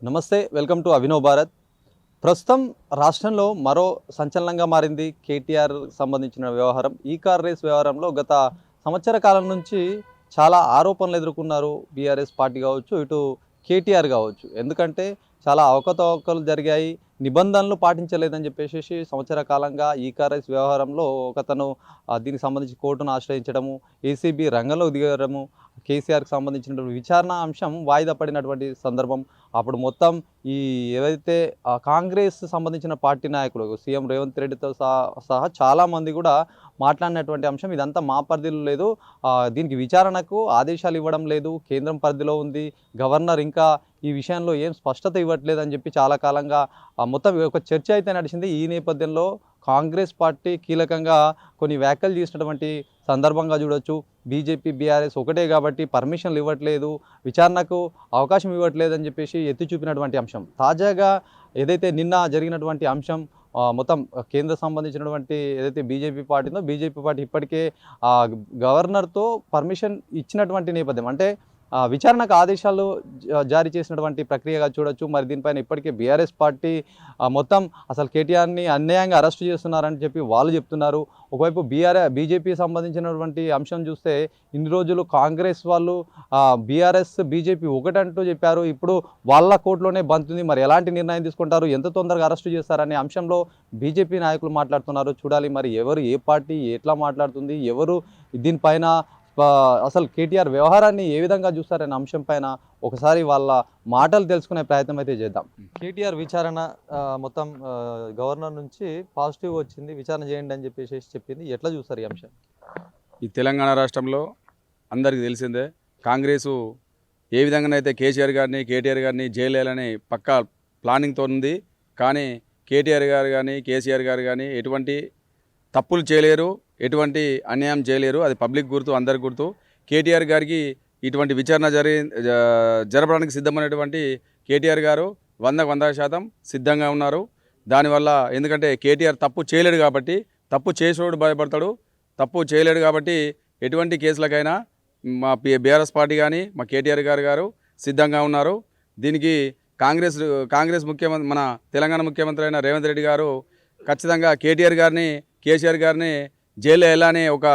నమస్తే, welcome to Abhinav Bharat. ప్రస్తుతం రాష్ట్రంలో మరో సంచలనంగా మారింది కేటీఆర్ సంబంధించిన వ్యవహారం. ఈ కార్ రేస్ వ్యవహారంలో గత సంవత్సర కాలం నుంచి చాలా ఆరోపణలు ఎదుర్కొన్నారు బీఆర్ఎస్ పార్టీ కావచ్చు, ఇటు కేటీఆర్ కావచ్చు. ఎందుకంటే చాలా అవకతవకలు జరిగాయి, నిబంధనలు పాటించలేదని చెప్పేసి సంవత్సర కాలంగా ఈ కార్ రేస్ వ్యవహారంలో ఒకతను దీనికి సంబంధించి కోర్టును ఆశ్రయించడము, ఏసీబీ రంగంలో దిగడము, కేసీఆర్కి సంబంధించినటువంటి విచారణ అంశం వాయిదా పడినటువంటి సందర్భం. అప్పుడు మొత్తం ఈ ఏవైతే కాంగ్రెస్ సంబంధించిన పార్టీ నాయకులు సీఎం రేవంత్ రెడ్డితో సహా చాలామంది కూడా మాట్లాడినటువంటి అంశం, ఇదంతా మా పరిధిలో లేదు, దీనికి విచారణకు ఆదేశాలు ఇవ్వడం లేదు, కేంద్రం పరిధిలో ఉంది, గవర్నర్ ఇంకా ఈ విషయంలో ఏం స్పష్టత ఇవ్వట్లేదు అని చెప్పి చాలా కాలంగా మొత్తం ఒక చర్చ అయితే నడిచింది. ఈ నేపథ్యంలో కాంగ్రెస్ పార్టీ కీలకంగా కొన్ని వ్యాఖ్యలు చేసినటువంటి సందర్భంగా చూడొచ్చు. బీజేపీ బీఆర్ఎస్ ఒకటే కాబట్టి పర్మిషన్లు ఇవ్వట్లేదు, విచారణకు అవకాశం ఇవ్వట్లేదు అని చెప్పేసి ఎత్తి చూపినటువంటి అంశం. తాజాగా ఏదైతే నిన్న జరిగినటువంటి అంశం, మొత్తం కేంద్ర సంబంధించినటువంటి ఏదైతే బీజేపీ పార్టీ ఉందో, బీజేపీ పార్టీ ఇప్పటికే గవర్నర్తో పర్మిషన్ ఇచ్చినటువంటి నేపథ్యం, అంటే విచారణకు ఆదేశాలు జారీ చేసినటువంటి ప్రక్రియగా చూడొచ్చు. మరి దీనిపైన ఇప్పటికే బీఆర్ఎస్ పార్టీ మొత్తం అసలు కేటీఆర్ని అన్యాయంగా అరెస్టు చేస్తున్నారని చెప్పి వాళ్ళు చెప్తున్నారు. ఒకవైపు బీజేపీ సంబంధించినటువంటి అంశం చూస్తే ఇన్ని రోజులు కాంగ్రెస్ వాళ్ళు బీఆర్ఎస్ బీజేపీ ఒకటంటూ చెప్పారు, ఇప్పుడు వాళ్ళ కోర్టులోనే బంతుంది, మరి ఎలాంటి నిర్ణయం తీసుకుంటారు, ఎంత తొందరగా అరెస్టు చేస్తారనే అంశంలో బీజేపీ నాయకులు మాట్లాడుతున్నారు. చూడాలి మరి ఎవరు, ఏ పార్టీ ఎట్లా మాట్లాడుతుంది, ఎవరు దీనిపైన అసలు కేటీఆర్ వ్యవహారాన్ని ఏ విధంగా చూస్తారనే అంశం పైన ఒకసారి వాళ్ళ మాటలు తెలుసుకునే ప్రయత్నం అయితే చేద్దాం. కేటీఆర్ విచారణ మొత్తం గవర్నర్ నుంచి పాజిటివ్ వచ్చింది, విచారణ చేయండి అని చెప్పేసి చెప్పింది. ఎట్లా చూస్తారు ఈ అంశం? ఈ తెలంగాణ రాష్ట్రంలో అందరికీ తెలిసిందే, కాంగ్రెసు ఏ విధంగానైతే కేటీఆర్ గారిని జైలు వేయాలని పక్కా ప్లానింగ్తో ఉంది. కానీ కేటీఆర్ గారు కానీ కేసీఆర్ గారు కానీ ఎటువంటి తప్పులు చేయలేరు, ఎటువంటి అన్యాయం చేయలేరు. అది పబ్లిక్ గుర్తు, అందరికి గుర్తు. కేటీఆర్ గారికి ఇటువంటి విచారణ జరపడానికి సిద్ధమైనటువంటి కేటీఆర్ గారు 100% సిద్ధంగా ఉన్నారు. దానివల్ల ఎందుకంటే కేటీఆర్ తప్పు చేయలేడు కాబట్టి, తప్పు చేసేవాడు భయపడతాడు, తప్పు చేయలేడు కాబట్టి ఎటువంటి కేసులకైనా మా బీఆర్ఎస్ పార్టీ కానీ మా కేటీఆర్ గారు సిద్ధంగా ఉన్నారు. దీనికి కాంగ్రెస్ ముఖ్యమంత్రి, మన తెలంగాణ ముఖ్యమంత్రి అయిన రేవంత్ రెడ్డి గారు ఖచ్చితంగా కేసీఆర్ గారిని జైలు వేయాలనే ఒక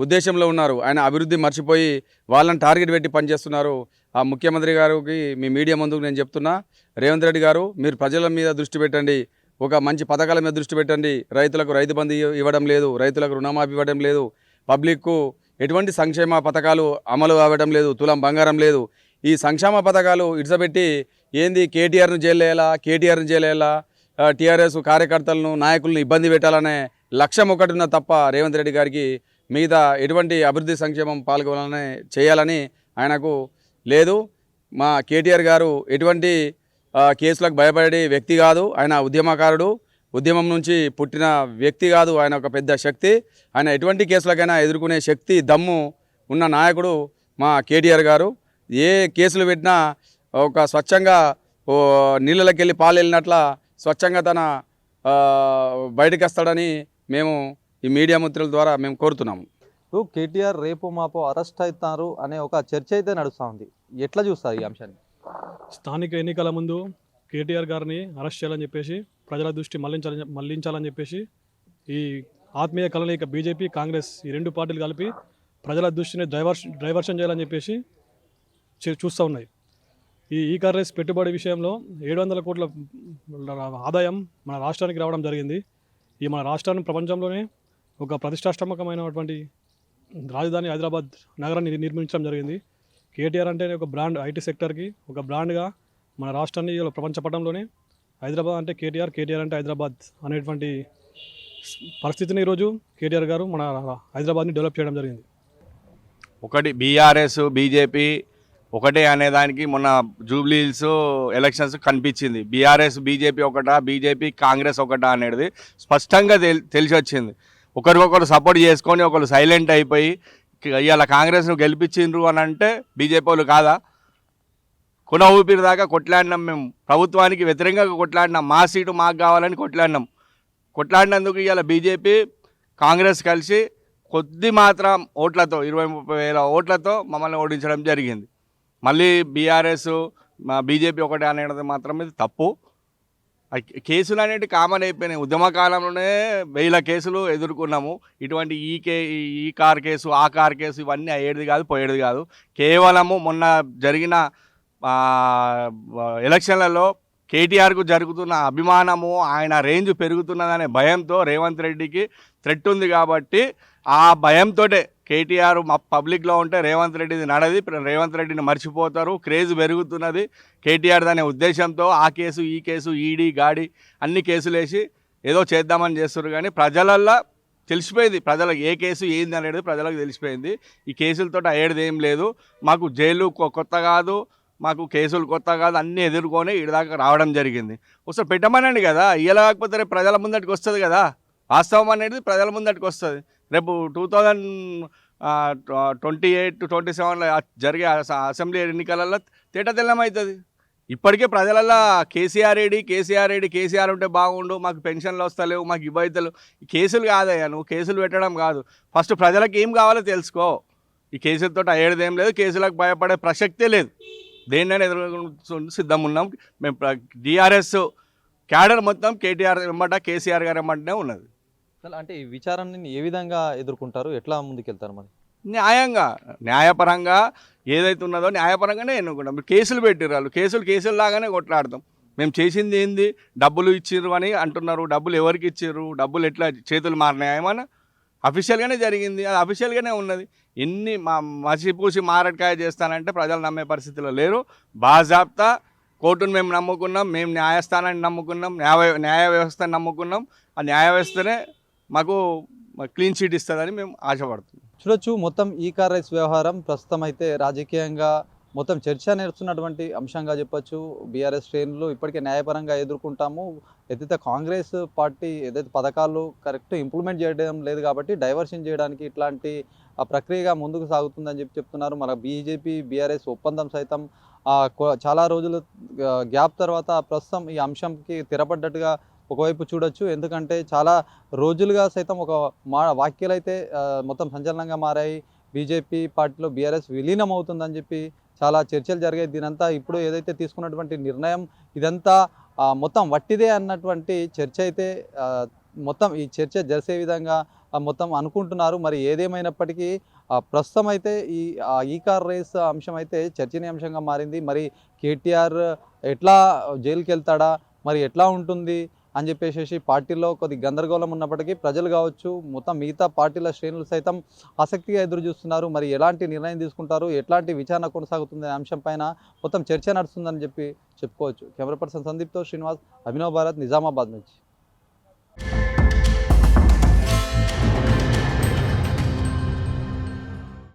ఉద్దేశంలో ఉన్నారు. ఆయన అభివృద్ధి మర్చిపోయి వాళ్ళని టార్గెట్ పెట్టి పనిచేస్తున్నారు. ఆ ముఖ్యమంత్రి గారికి మీ మీడియా ముందుకు నేను చెప్తున్నా, రేవంత్ రెడ్డి గారు మీరు ప్రజల మీద దృష్టి పెట్టండి, ఒక మంచి పథకాల మీద దృష్టి పెట్టండి. రైతులకు రైతు బంధు ఇవ్వడం లేదు, రైతులకు రుణమాఫీ ఇవ్వడం లేదు, పబ్లిక్కు ఎటువంటి సంక్షేమ పథకాలు అమలు అవ్వడం లేదు, తులం బంగారం లేదు. ఈ సంక్షేమ పథకాలు ఇడిసబెట్టి ఏంది కేటీఆర్ను జైలు వేయాలా, టీఆర్ఎస్ కార్యకర్తలను నాయకులను ఇబ్బంది పెట్టాలనే లక్ష్యం ఒకటి ఉన్న తప్ప రేవంత్ రెడ్డి గారికి మీద ఎటువంటి అభివృద్ధి సంక్షేమం పాల్గొనాలని చేయాలని ఆయనకు లేదు. మా కేటీఆర్ గారు ఎటువంటి కేసులకు భయపడే వ్యక్తి కాదు, ఆయన ఉద్యమకారుడు, ఉద్యమం నుంచి పుట్టిన వ్యక్తి కాదు, ఆయన ఒక పెద్ద శక్తి. ఆయన ఎటువంటి కేసులకైనా ఎదుర్కొనే శక్తి, దమ్ము ఉన్న నాయకుడు మా కేటీఆర్ గారు. ఏ కేసులు పెట్టినా ఒక స్వచ్ఛంగా నీళ్ళకి వెళ్ళి పాలు వెళ్ళినట్ల స్వచ్ఛంగా తన బయటకు వస్తాడని మేము ఈ మీడియా మిత్రుల ద్వారా మేము కోరుతున్నాము. ఇప్పుడు కేటీఆర్ రేపు మాపో అరెస్ట్ అవుతారు అనే ఒక చర్చ అయితే నడుస్తూ ఉంది. ఎట్లా చూస్తారు ఈ అంశాన్ని? స్థానిక ఎన్నికల ముందు కేటీఆర్ గారిని అరెస్ట్ చేయాలని చెప్పేసి, ప్రజల దృష్టి మళ్లించాలని చెప్పేసి ఈ ఆత్మీయ కలయిక బీజేపీ కాంగ్రెస్ ఈ రెండు పార్టీలు కలిపి ప్రజల దృష్టిని డైవర్షన్ చేయాలని చెప్పేసి చూస్తూ ఉన్నాయి. ఈ కార్ రేస్ పెట్టుబడి విషయంలో 700 కోట్ల ఆదాయం మన రాష్ట్రానికి రావడం జరిగింది. ఈ మన రాష్ట్రాన్ని ప్రపంచంలోనే ఒక ప్రతిష్టాత్మకమైనటువంటి రాజధాని హైదరాబాద్ నగరాన్ని నిర్మించడం జరిగింది. కేటీఆర్ అంటే ఒక బ్రాండ్, ఐటీ సెక్టర్కి ఒక బ్రాండ్గా మన రాష్ట్రాన్ని ప్రపంచ పటంలోనే హైదరాబాద్ అంటే కేటీఆర్ అంటే హైదరాబాద్ అనేటువంటి పరిస్థితిని ఈరోజు కేటీఆర్ గారు మన హైదరాబాద్ని డెవలప్ చేయడం జరిగింది. ఒకటి బీఆర్ఎస్ బీజేపీ ఒకటే అనేదానికి మొన్న జూబ్లీ హిల్స్ ఎలక్షన్స్ కనిపించింది. బీఆర్ఎస్ బీజేపీ ఒకటా, బీజేపీ కాంగ్రెస్ ఒకటా అనేది స్పష్టంగా తెలిసి వచ్చింది. ఒకరికొకరు సపోర్ట్ చేసుకొని ఒకరు సైలెంట్ అయిపోయి ఇవాళ కాంగ్రెస్ను గెలిపించిండ్రు అని అంటే బీజేపీ వాళ్ళు కాదా? కొన ఊపిరి దాకా కొట్లాడినాం, మేము ప్రభుత్వానికి వ్యతిరేకంగా కొట్లాడినాం, మా సీటు మాకు కావాలని కొట్లాడినందుకు ఇవాళ బీజేపీ కాంగ్రెస్ కలిసి కొద్ది మాత్రం ఓట్లతో 20-30 వేల ఓట్లతో మమ్మల్ని ఓడించడం జరిగింది. మళ్ళీ బీఆర్ఎస్ మా బీజేపీ ఒకటే అనేది మాత్రం ఇది తప్పు. ఆ కేసులు అనేవి కామన్ అయిపోయినాయి. ఉద్యమ కాలంలోనే 1000 కేసులు ఎదుర్కొన్నాము. ఇటువంటి ఈ కార్ కేసు, ఆ కార్ కేసు ఇవన్నీ అయ్యేది కాదు, పోయేది కాదు. కేవలము మొన్న జరిగిన ఎలక్షన్లలో కేటీఆర్కు జరుగుతున్న అభిమానము, ఆయన రేంజ్ పెరుగుతున్నదనే భయంతో రేవంత్ రెడ్డికి థ్రెట్ ఉంది కాబట్టి ఆ భయంతో కేటీఆర్ మా పబ్లిక్లో ఉంటే రేవంత్ రెడ్డిది నడది, రేవంత్ రెడ్డిని మర్చిపోతారు, క్రేజ్ పెరుగుతున్నది కేటీఆర్ అనే ఉద్దేశంతో ఆ కేసు ఈ కేసు ఈడీ గాడి అన్ని కేసులు వేసి ఏదో చేద్దామని చేస్తారు. కానీ ప్రజలల్లో తెలిసిపోయింది, ప్రజలకు ఏ కేసు ఏంది అనేది ప్రజలకు తెలిసిపోయింది. ఈ కేసులతో అయ్యేది ఏం లేదు. మాకు జైలు కొత్త కాదు, మాకు కేసులు కొత్త కాదు, అన్నీ ఎదుర్కొని ఇడిదాకా రావడం జరిగింది. ఒకసారి పెట్టమనండి కదా, ఇలా కాకపోతే రేపు ప్రజల ముందటికి వస్తుంది కదా. వాస్తవం అనేది ప్రజల ముందటికి వస్తుంది. రేపు 2028-27 జరిగే అసెంబ్లీ ఎన్నికలలో తేటతెల్లమవుతుంది. ఇప్పటికే ప్రజలల్లో కేసీఆర్ ఉంటే బాగుండు, మాకు పెన్షన్లు వస్తలేవు, మాకు ఇవ్వైతలేవు. ఈ కేసులు కాదయ్యా, నువ్వు కేసులు పెట్టడం కాదు, ఫస్ట్ ప్రజలకు ఏం కావాలో తెలుసుకో. ఈ కేసులతో అయ్యేది ఏం లేదు, కేసులకు భయపడే ప్రసక్తే లేదు. దేన్నైనా ఎదుర్కొంటూ సిద్ధం ఉన్నాం మేము. టీఆర్ఎస్ క్యాడర్ మొత్తం కేటీఆర్ వెంబట, కేసీఆర్ గారు వెంబటనే ఉన్నది. అంటే ఈ విచారాన్ని ఏ విధంగా ఎదుర్కొంటారు, ఎట్లా ముందుకెళ్తారు మరి? న్యాయంగా, న్యాయపరంగా ఏదైతే ఉన్నదో న్యాయపరంగానే ఎన్నుకుంటాం. కేసులు పెట్టిర్రు వాళ్ళు, కేసులు లాగానే కొట్లాడతాం. మేము చేసింది ఏంది, డబ్బులు ఇచ్చిర్రు అని అంటున్నారు. డబ్బులు ఎవరికి ఇచ్చిర్రు, డబ్బులు ఎట్లా చేతులు మారినాయి, ఏమన్నా అఫీషియల్గానే జరిగింది, అది అఫీషియల్గానే ఉన్నది. ఎన్ని మసిపూసి మారడికాయ చేస్తానంటే ప్రజలు నమ్మే పరిస్థితిలో లేరు. బాజాబ్తా కోర్టును మేము నమ్ముకున్నాం, మేము న్యాయస్థానాన్ని నమ్ముకున్నాం, న్యాయ వ్యవస్థను నమ్ముకున్నాం. ఆ న్యాయ వ్యవస్థనే మాకు క్లీన్ చీట్ ఇస్తుందని మేము ఆశపడుతున్నాం. చూడొచ్చు, మొత్తం ఈ కార్ రేస్ వ్యవహారం ప్రస్తుతం అయితే రాజకీయంగా మొత్తం చర్చ నేర్చున్నటువంటి అంశంగా చెప్పొచ్చు. బీఆర్ఎస్ శ్రేణులు ఇప్పటికే న్యాయపరంగా ఎదుర్కొంటాము, ఏదైతే కాంగ్రెస్ పార్టీ ఏదైతే పథకాలు కరెక్ట్ ఇంప్లిమెంట్ చేయడం లేదు కాబట్టి డైవర్షన్ చేయడానికి ఇట్లాంటి ప్రక్రియగా ముందుకు సాగుతుందని చెప్తున్నారు. మన బీజేపీ బీఆర్ఎస్ ఒప్పందం సైతం చాలా రోజులు గ్యాప్ తర్వాత ప్రస్తుతం ఈ అంశంకి తెరపడ్డట్టుగా ఒకవైపు చూడొచ్చు. ఎందుకంటే చాలా రోజులుగా సైతం ఒక వాక్యాలు అయితే మొత్తం సంచలనంగా మారాయి. బీజేపీ పార్టీలో బీఆర్ఎస్ విలీనం అవుతుందని చెప్పి చాలా చర్చలు జరిగాయి. దీనంతా ఇప్పుడు ఏదైతే తీసుకున్నటువంటి నిర్ణయం ఇదంతా మొత్తం వట్టిదే అన్నటువంటి చర్చ అయితే మొత్తం ఈ చర్చ జరిసే విధంగా మొత్తం అనుకుంటున్నారు. మరి ఏదేమైనప్పటికీ ప్రస్తుతం అయితే ఈ కార్ రేస్ అంశం అయితే చర్చనీయాంశంగా మారింది. మరి కేటీఆర్ ఎట్లా జైలుకి వెళ్తాడా, మరి ఎట్లా ఉంటుంది అని చెప్పేసి పార్టీలో కొద్ది గందరగోళం ఉన్నప్పటికీ ప్రజలు కావచ్చు, మొత్తం మిగతా పార్టీల శ్రేణులు సైతం ఆసక్తిగా ఎదురు చూస్తున్నారు. మరి ఎలాంటి నిర్ణయం తీసుకుంటారు, ఎట్లాంటి విచారణ కొనసాగుతుంది అనే అంశం పైన మొత్తం చర్చ నడుస్తుందని చెప్పుకోవచ్చు. కెమెరా పర్సన్ సందీప్తో శ్రీనివాస్, అభినవ్ భారత్, నిజామాబాద్ నుంచి.